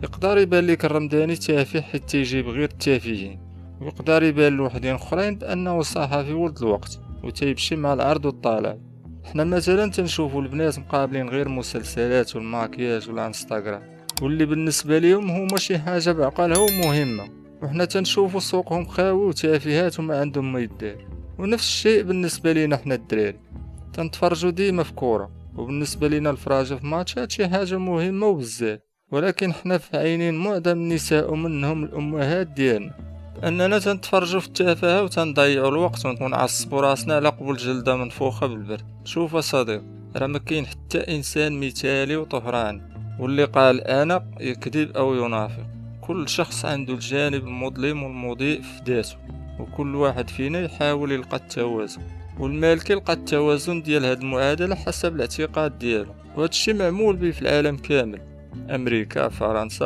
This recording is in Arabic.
يقدر يبان لك الرمداني تافه حيت تيجيب غير التافهين، ويقدر يبان لوحدين اخرين بانه صحفي ولد الوقت وتيمشي مع العرض والطلب. حنا مثلا تنشوفوا البنات مقابلين غير المسلسلات والماكياج والانستغرام، واللي بالنسبه ليهم هما شي حاجه بعقلها ومهمه، وحنا تنشوفوا سوقهم خاوي وتافهات وما عندهم ما يدار. ونفس الشيء بالنسبه لينا حنا الدراري، تنتفرجوا ديما في كوره، وبالنسبه لينا الفراجه في ماتشات شي حاجه مهمه وبزاف، ولكن حنا في عينين معظم النساء ومنهم الامهات ديالنا اننا تنتفرجوا في التافهه وتنضيعوا الوقت ونعصبوا راسنا على قبل جلده منفوخه بالبرد. شوف صديق، راه ما كاين حتى انسان مثالي وطهراني، واللي قال انا يكذب او ينافق. كل شخص عنده الجانب المظلم والمضيء في ذاته، وكل واحد فينا يحاول يلقى التوازن، والمالك يلقى التوازن ديال هاد المعادله حسب الاعتقاد ديالو. وهذا الشيء معمول به في العالم كامل، امريكا، فرنسا،